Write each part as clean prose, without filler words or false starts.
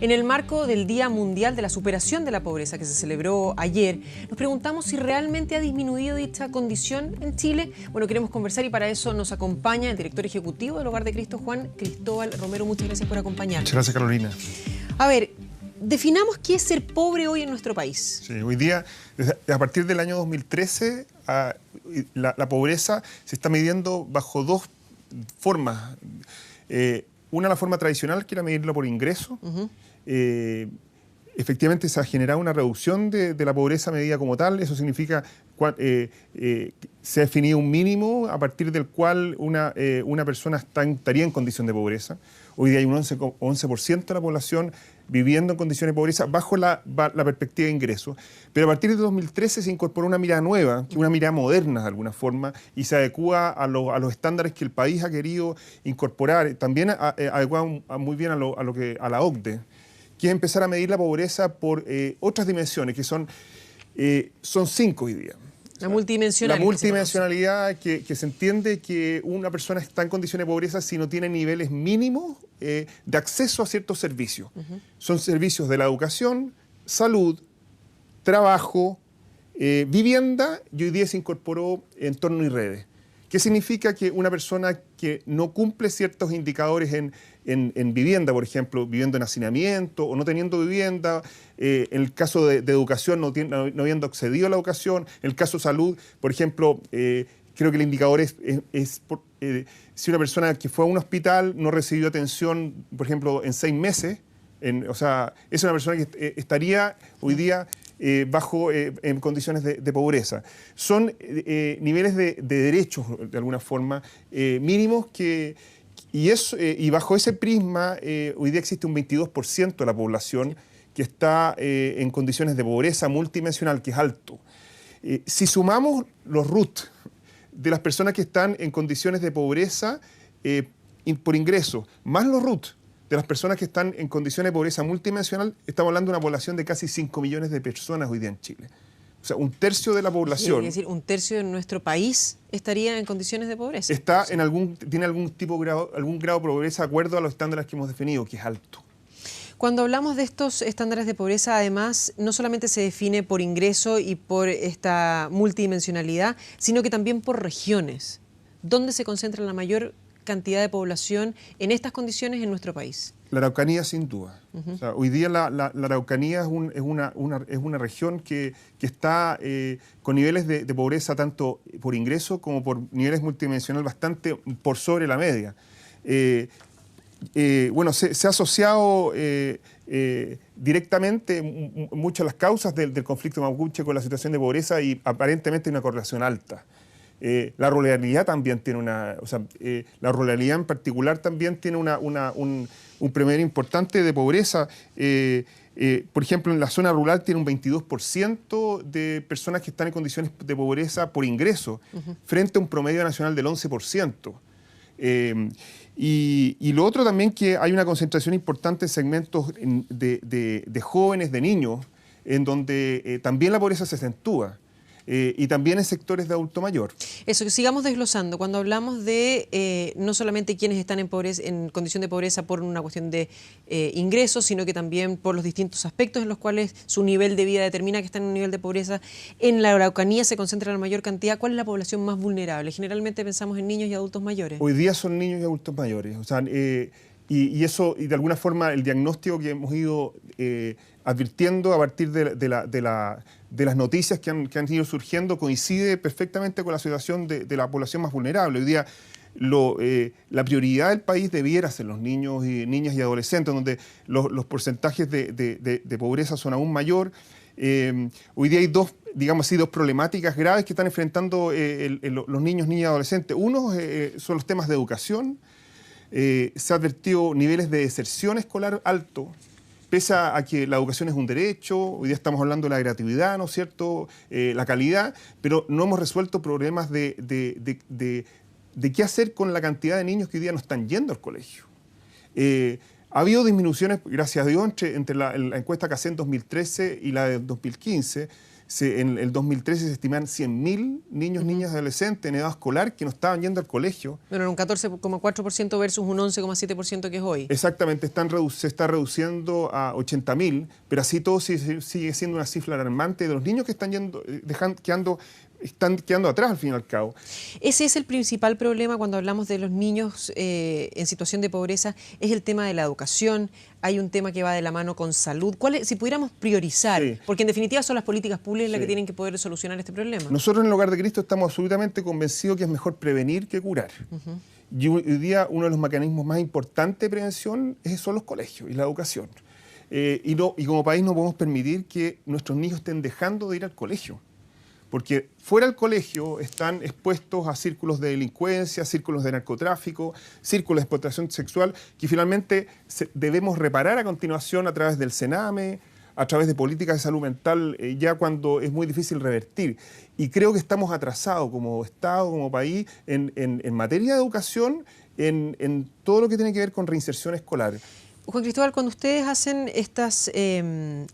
En el marco del Día Mundial de la Superación de la Pobreza, que se celebró ayer, nos preguntamos si realmente ha disminuido dicha condición en Chile. Bueno, queremos conversar y para eso nos acompaña el director ejecutivo del Hogar de Cristo, Juan Cristóbal Romero. Muchas gracias por acompañarnos. Muchas gracias, Carolina. A ver, definamos qué es ser pobre hoy en nuestro país. Sí, hoy día, a partir del año 2013, la pobreza se está midiendo bajo dos formas. Una, la forma tradicional, que era medirlo por ingreso. Efectivamente se ha generado una reducción de la pobreza medida como tal. Eso significa se ha definido un mínimo a partir del cual una persona estaría en condición de pobreza. Hoy día hay un 11% de la población viviendo en condiciones de pobreza bajo la perspectiva de ingreso. Pero a partir de 2013 se incorporó una mirada nueva, una mirada moderna de alguna forma, y se adecua a los estándares que el país ha querido incorporar. También adecua muy bien a la OCDE, que es empezar a medir la pobreza por otras dimensiones, que son 5 hoy día. La multidimensionalidad. La multidimensionalidad, que se entiende que una persona está en condiciones de pobreza si no tiene niveles mínimos de acceso a ciertos servicios. Son servicios de la educación, salud, trabajo, vivienda, y hoy día se incorporó entorno y redes. ¿Qué significa? Que una persona que no cumple ciertos indicadores en vivienda, por ejemplo, viviendo en hacinamiento o no teniendo vivienda, en el caso de educación no habiendo accedido a la educación, en el caso de salud, por ejemplo, creo que el indicador es si una persona que fue a un hospital no recibió atención, por ejemplo, en 6 meses, o sea, es una persona que estaría hoy día en condiciones de pobreza. Son niveles de derechos, de alguna forma, mínimos y bajo ese prisma, hoy día existe un 22% de la población que está en condiciones de pobreza multidimensional, que es alto. Si sumamos los RUT de las personas que están en condiciones de pobreza por ingreso, más los RUT de las personas que están en condiciones de pobreza multidimensional, estamos hablando de una población de casi 5 millones de personas hoy día en Chile. O sea, un tercio de la población. Es decir, un tercio de nuestro país estaría en condiciones de pobreza. Tiene algún grado de pobreza de acuerdo a los estándares que hemos definido, que es alto. Cuando hablamos de estos estándares de pobreza, además, no solamente se define por ingreso y por esta multidimensionalidad, sino que también por regiones. ¿Dónde se concentra la mayor cantidad de población en estas condiciones en nuestro país? La Araucanía, sin duda. O sea, hoy día la Araucanía es una región que está con niveles de pobreza tanto por ingreso como por niveles multidimensionales bastante por sobre la media. Bueno, se ha asociado directamente muchas de las causas del conflicto mapuche con la situación de pobreza y aparentemente una correlación alta. La ruralidad también tiene la ruralidad en particular también tiene un promedio importante de pobreza. Por ejemplo, en la zona rural tiene un 22% de personas que están en condiciones de pobreza por ingreso, frente a un promedio nacional del 11%. Y lo otro también, que hay una concentración importante en segmentos de jóvenes, de niños, en donde también la pobreza se acentúa. Y también en sectores de adulto mayor. Eso, que sigamos desglosando. Cuando hablamos de no solamente quienes están en condición de pobreza por una cuestión de ingresos, sino que también por los distintos aspectos en los cuales su nivel de vida determina que están en un nivel de pobreza, en la Araucanía se concentra la mayor cantidad. ¿Cuál es la población más vulnerable? Generalmente pensamos en niños y adultos mayores. Hoy día son niños y adultos mayores. O sea, y eso, y de alguna forma, el diagnóstico que hemos ido advirtiendo a partir de las noticias que han ido surgiendo coincide perfectamente con la situación de la población más vulnerable. Hoy día la prioridad del país debiera ser los niños y niñas y adolescentes, donde los porcentajes de pobreza son aún mayor. Hoy día hay dos problemáticas graves que están enfrentando los niños, niñas y adolescentes. Uno son los temas de educación. Se ha advertido niveles de deserción escolar altos, pese a que la educación es un derecho. Hoy día estamos hablando de la gratuidad, ¿no es cierto?, la calidad, pero no hemos resuelto problemas de qué hacer con la cantidad de niños que hoy día no están yendo al colegio. Ha habido disminuciones, gracias a Dios, entre la encuesta que hace en 2013 y la de 2015. en el 2013 se estiman 100.000 niños, niñas y adolescentes en edad escolar que no estaban yendo al colegio. Bueno, un 14,4% versus un 11,7% que es hoy. Exactamente, se está reduciendo a 80.000, pero así todo sigue siendo una cifra alarmante de los niños que están están quedando atrás al fin y al cabo. Ese es el principal problema cuando hablamos de los niños en situación de pobreza, es el tema de la educación. Hay un tema que va de la mano con salud. Si pudiéramos priorizar, sí, porque en definitiva son las políticas públicas las que tienen que poder solucionar este problema. Nosotros en el Hogar de Cristo estamos absolutamente convencidos que es mejor prevenir que curar. Y hoy día uno de los mecanismos más importantes de prevención son los colegios y la educación. Y como país no podemos permitir que nuestros niños estén dejando de ir al colegio. Porque fuera del colegio están expuestos a círculos de delincuencia, círculos de narcotráfico, círculos de explotación sexual, que finalmente debemos reparar a continuación a través del Sename, a través de políticas de salud mental, ya cuando es muy difícil revertir. Y creo que estamos atrasados como Estado, como país, en materia de educación, en todo lo que tiene que ver con reinserción escolar. Juan Cristóbal, cuando ustedes hacen estos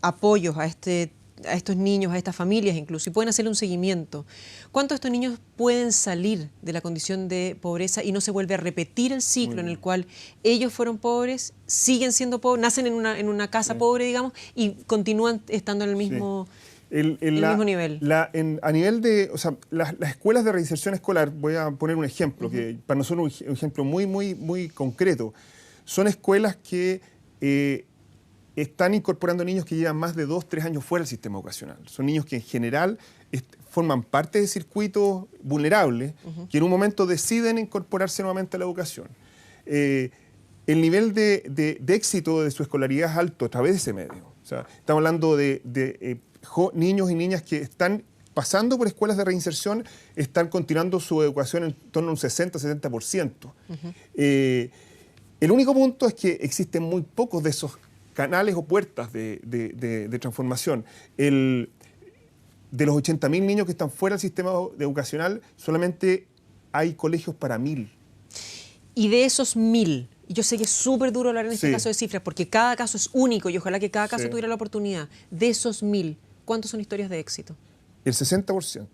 apoyos a estos niños, a estas familias incluso, y pueden hacerle un seguimiento, ¿cuántos de estos niños pueden salir de la condición de pobreza y no se vuelve a repetir el ciclo en el cual ellos fueron pobres, siguen siendo pobres, nacen en una casa pobre, digamos, y continúan estando en el mismo, mismo nivel? A nivel de, o sea, las escuelas de reinserción escolar, voy a poner un ejemplo, que para nosotros es un ejemplo muy concreto, son escuelas que están incorporando niños que llevan más de 2-3 años fuera del sistema educacional. Son niños que en general forman parte de circuitos vulnerables que en un momento deciden incorporarse nuevamente a la educación. El nivel de éxito de su escolaridad es alto a través de ese medio. O sea, estamos hablando de niños y niñas que están pasando por escuelas de reinserción, están continuando su educación en torno a un 60-70%. El único punto es que existen muy pocos de esos canales o puertas de transformación. De los 80.000 niños que están fuera del sistema educacional, solamente hay colegios para 1.000. Y de esos 1.000, yo sé que es súper duro hablar en este caso de cifras, porque cada caso es único y ojalá que cada caso tuviera la oportunidad. De esos 1.000, ¿cuántos son historias de éxito? El 60%.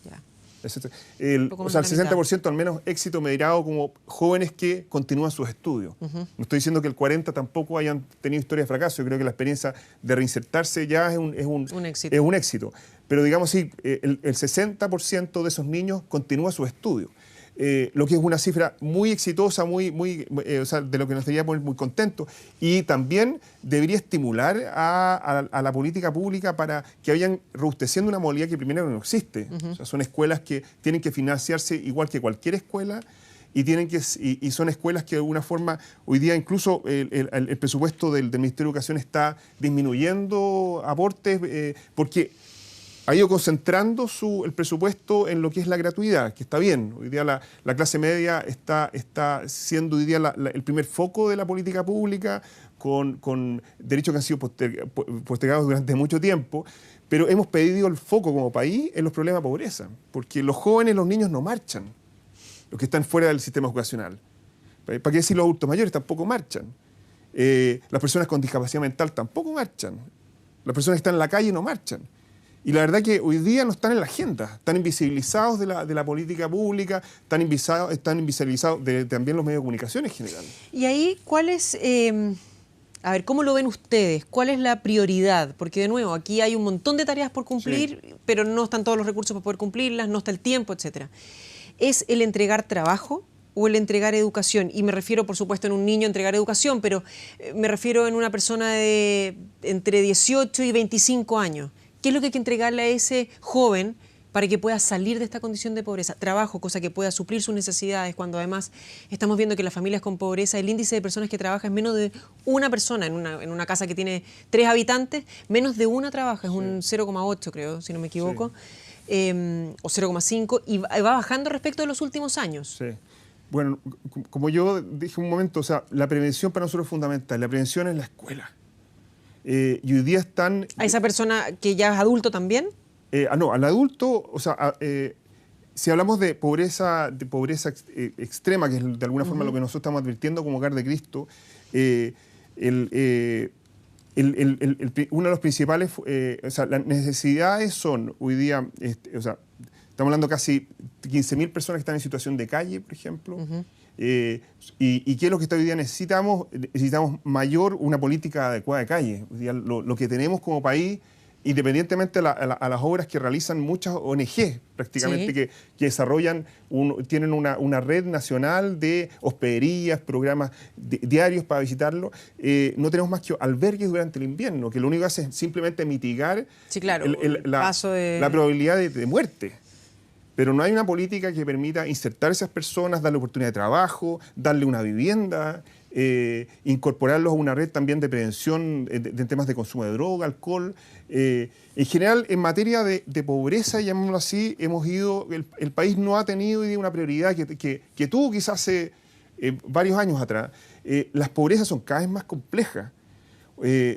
Ya. O sea, el 60% al menos éxito medido como jóvenes que continúan sus estudios. No estoy diciendo que el 40% tampoco hayan tenido historias de fracaso. Yo creo que la experiencia de reinsertarse ya es un éxito. Pero digamos, sí, el 60% de esos niños continúa sus estudios. Lo que es una cifra muy exitosa, o sea, de lo que nos debería poner muy contentos. Y también debería estimular a la política pública para que vayan robusteciendo una modalidad que primero no existe. O sea, son escuelas que tienen que financiarse igual que cualquier escuela y son escuelas que de alguna forma hoy día incluso el presupuesto del Ministerio de Educación está disminuyendo aportes porque ha ido concentrando el presupuesto en lo que es la gratuidad, que está bien. Hoy día la clase media está siendo hoy día el primer foco de la política pública, con derechos que han sido postergados durante mucho tiempo, pero hemos perdido el foco como país en los problemas de pobreza, porque los jóvenes, los niños no marchan, los que están fuera del sistema educacional. ¿Para qué decir los adultos mayores? Tampoco marchan. Las personas con discapacidad mental tampoco marchan. Las personas que están en la calle no marchan. Y la verdad que hoy día no están en la agenda, están invisibilizados de la política pública, están invisibilizados también los medios de comunicación en general. Y ahí, ¿cuál es, a ver, cómo lo ven ustedes? ¿Cuál es la prioridad? Porque de nuevo, aquí hay un montón de tareas por cumplir, pero no están todos los recursos para poder cumplirlas, no está el tiempo, etcétera. ¿Es el entregar trabajo o el entregar educación? Y me refiero, por supuesto, en un niño entregar educación, pero me refiero en una persona de entre 18 y 25 años. ¿Qué es lo que hay que entregarle a ese joven para que pueda salir de esta condición de pobreza? Trabajo, cosa que pueda suplir sus necesidades, cuando además estamos viendo que las familias con pobreza, el índice de personas que trabaja es menos de una persona en una casa que tiene 3 habitantes, menos de una trabaja, es un 0,8 creo, si no me equivoco, o 0,5, y va bajando respecto de los últimos años. Sí. Bueno, como yo dije un momento, o sea, la prevención para nosotros es fundamental, la prevención en la escuela. Y hoy día están... ¿A esa persona que ya es adulto también? No, al adulto, o sea, si hablamos de pobreza extrema, que es de alguna forma lo que nosotros estamos advirtiendo como Hogar de Cristo, Uno de los principales, o sea, las necesidades son hoy día, o sea, estamos hablando casi 15.000 personas que están en situación de calle, por ejemplo. ¿Y qué es lo que hoy día necesitamos? Necesitamos una política adecuada de calle. Hoy día lo que tenemos como país, independientemente a las obras que realizan muchas ONG, prácticamente, que desarrollan, tienen una red nacional de hospederías, programas diarios para visitarlo. No tenemos más que albergues durante el invierno, que lo único que hace es simplemente mitigar la probabilidad de muerte. Pero no hay una política que permita insertar a esas personas, darle oportunidad de trabajo, darle una vivienda, incorporarlos a una red también de prevención de temas de consumo de droga, alcohol. En general, en materia de pobreza, llamémoslo así, el país no ha tenido una prioridad que tuvo quizás hace varios años atrás. Las pobrezas son cada vez más complejas.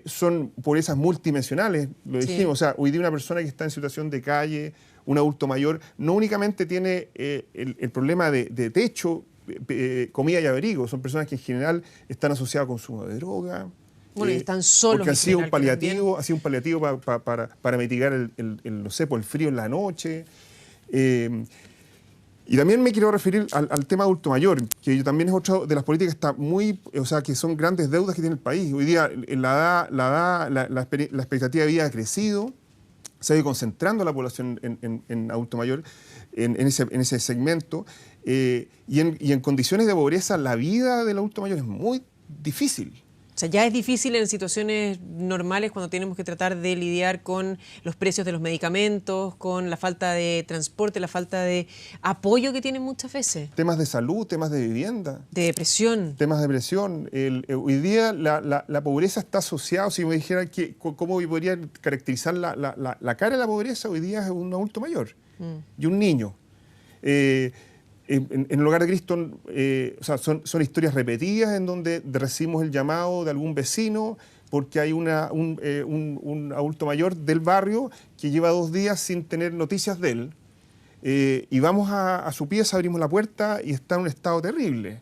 Son pobrezas multidimensionales, lo dijimos. O sea, hoy día una persona que está en situación de calle, un adulto mayor, no únicamente tiene el problema de techo, comida y abrigo. Son personas que en general están asociadas a consumo de droga. Bueno, y están solos. Porque ha sido un paliativo para mitigar no sé, por el frío en la noche. Y también me quiero referir al tema adulto mayor, que también es otra de las políticas que está o sea, que son grandes deudas que tiene el país. Hoy día la expectativa de vida ha crecido, se ha ido concentrando la población en adulto mayor, en ese segmento, y en condiciones de pobreza la vida del adulto mayor es muy difícil. O sea, ya es difícil en situaciones normales cuando tenemos que tratar de lidiar con los precios de los medicamentos, con la falta de transporte, la falta de apoyo que tienen muchas veces. Temas de salud, temas de vivienda. De depresión. Temas de depresión. Hoy día la pobreza está asociada, si me dijera cómo podría caracterizar la cara de la pobreza, hoy día es un adulto mayor y un niño. En el Hogar de Cristo, o sea, son historias repetidas en donde recibimos el llamado de algún vecino porque hay un adulto mayor del barrio que lleva 2 días sin tener noticias de él, y vamos a su pieza, abrimos la puerta y está en un estado terrible,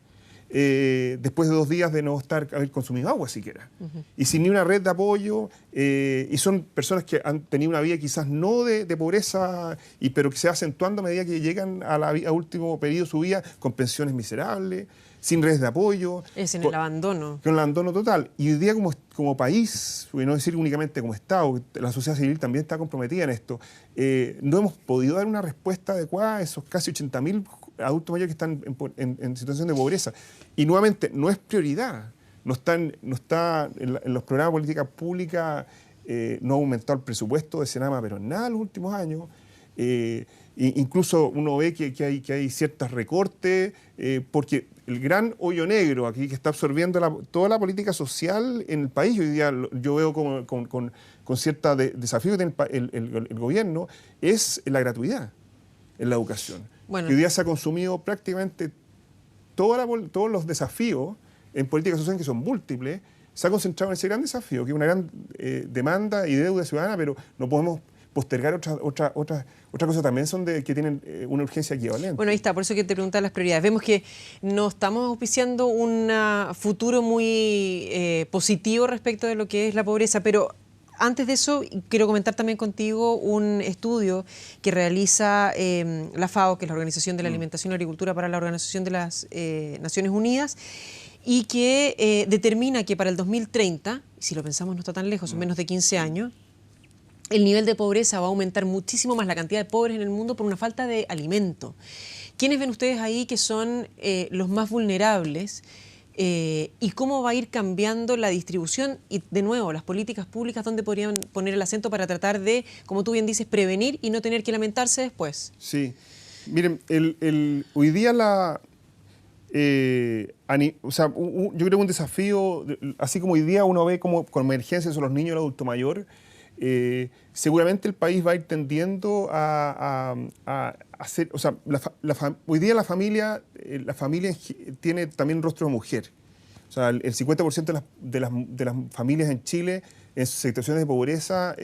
después de 2 días de no haber consumido agua siquiera, y sin ni una red de apoyo, y son personas que han tenido una vida quizás no de pobreza, pero que se va acentuando a medida que llegan a último periodo de su vida con pensiones miserables, sin redes de apoyo. Es en el abandono. Con el abandono total. Y hoy día como país, y no decir únicamente como Estado, la sociedad civil también está comprometida en esto, no hemos podido dar una respuesta adecuada a esos casi 80.000 adultos mayores que están en situación de pobreza. Y nuevamente, no es prioridad. No está en los programas de política pública, no ha aumentado el presupuesto de Senama, pero nada en los últimos años. Incluso uno ve que hay ciertos recortes, porque el gran hoyo negro aquí que está absorbiendo toda la política social en el país, hoy día yo veo con cierto desafío que tiene el gobierno, es la gratuidad en la educación. Bueno. Que hoy día se ha consumido prácticamente todos los desafíos en política social, que son múltiples, se ha concentrado en ese gran desafío, que es una gran demanda y deuda ciudadana, pero no podemos postergar otras cosas también que tienen una urgencia equivalente. Bueno, ahí está, por eso que te preguntaba las prioridades. Vemos que no estamos auspiciando un futuro muy positivo respecto de lo que es la pobreza, pero antes de eso, quiero comentar también contigo un estudio que realiza la FAO, que es la Organización de la Alimentación y la Agricultura para la Organización de las Naciones Unidas, y que determina que para el 2030, si lo pensamos no está tan lejos, son menos de 15 años, el nivel de pobreza va a aumentar muchísimo más, la cantidad de pobres en el mundo por una falta de alimento. ¿Quiénes ven ustedes ahí que son los más vulnerables? ¿Y cómo va a ir cambiando la distribución? Y de nuevo, las políticas públicas, ¿dónde podrían poner el acento para tratar de, como tú bien dices, prevenir y no tener que lamentarse después? Sí. Miren, hoy día o sea, yo creo que un desafío, así como hoy día uno ve como con emergencias son los niños y el adulto mayor, seguramente el país va a ir tendiendo a hacer, o sea, hoy día la familia tiene también rostro de mujer. O sea, el 50% de las familias en Chile en situaciones de pobreza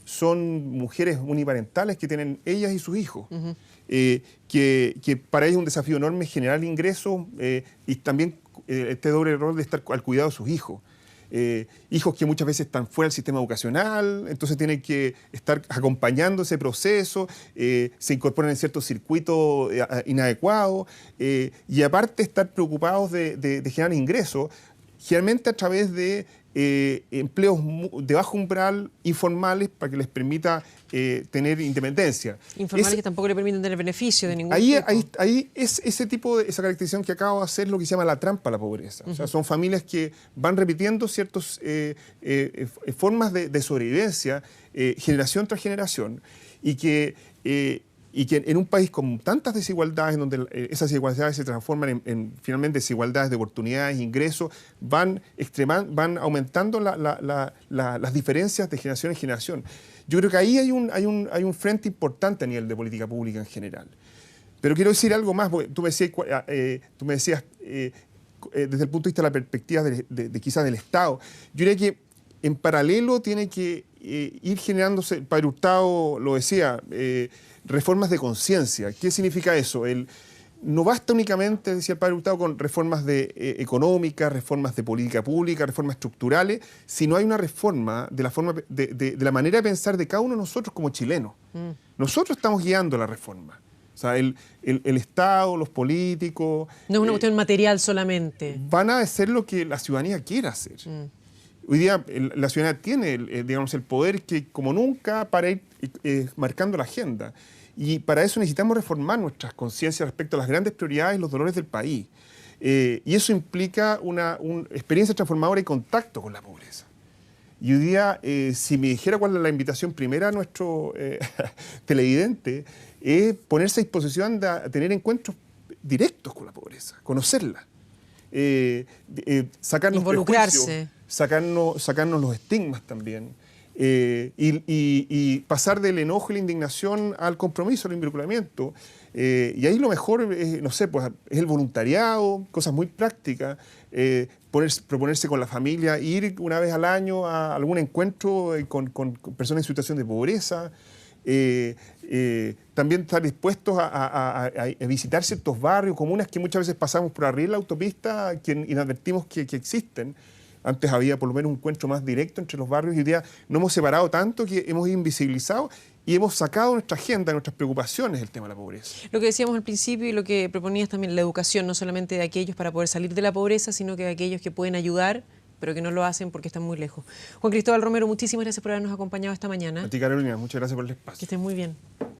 son mujeres uniparentales que tienen ellas y sus hijos. Que para ellos es un desafío enorme generar ingresos y también este doble rol de estar al cuidado de sus hijos. hijos que muchas veces están fuera del sistema educacional, entonces tienen que estar acompañando ese proceso, se incorporan en ciertos circuitos inadecuados, y aparte estar preocupados de generar ingresos, generalmente a través de empleos de bajo umbral, informales, para que les permita tener independencia. Informales que tampoco le permiten tener beneficio de ningún tipo. Ahí es esa caracterización que acabo de hacer, lo que se llama la trampa a la pobreza. O sea, son familias que van repitiendo ciertas formas de sobrevivencia, generación tras generación, y que en un país con tantas desigualdades, en donde esas desigualdades se transforman en finalmente desigualdades de oportunidades, ingresos, van aumentando las diferencias de generación en generación. Yo creo que ahí hay un frente importante a nivel de política pública en general. Pero quiero decir algo más, porque tú me decías desde el punto de vista de la perspectiva de quizás del Estado. Yo diría que en paralelo tiene que ir generándose, el padre Hurtado lo decía, reformas de conciencia. ¿Qué significa eso? No basta únicamente, decía el padre Hurtado, con reformas económicas, reformas de política pública, reformas estructurales, sino hay una reforma de la manera de pensar de cada uno de nosotros como chilenos. Nosotros estamos guiando la reforma. O sea, el Estado, los políticos... No es una cuestión material solamente. Van a hacer lo que la ciudadanía quiera hacer. Hoy día la ciudadanía tiene, digamos, el poder que como nunca para ir marcando la agenda. Y para eso necesitamos reformar nuestras conciencias respecto a las grandes prioridades y los dolores del país. Y eso implica una experiencia transformadora y contacto con la pobreza. Y hoy día, si me dijera cuál es la invitación primera a nuestro televidente, es ponerse a disposición de tener encuentros directos con la pobreza, conocerla, sacarnos involucrarse, sacarnos los estigmas también, y pasar del enojo y la indignación al compromiso, al involucramiento. Y ahí lo mejor, no sé, pues es el voluntariado, cosas muy prácticas, proponerse con la familia, ir una vez al año a algún encuentro con personas en situación de pobreza, también estar dispuestos a visitar ciertos barrios, comunas que muchas veces pasamos por arriba de la autopista, que inadvertimos que existen. Antes había por lo menos un encuentro más directo entre los barrios y hoy día nos hemos separado tanto que hemos invisibilizado y hemos sacado de nuestra agenda, de nuestras preocupaciones, el tema de la pobreza. Lo que decíamos al principio y lo que proponías también, la educación, no solamente de aquellos para poder salir de la pobreza, sino que de aquellos que pueden ayudar, pero que no lo hacen porque están muy lejos. Juan Cristóbal Romero, muchísimas gracias por habernos acompañado esta mañana. A ti, Carolina, muchas gracias por el espacio. Que estén muy bien.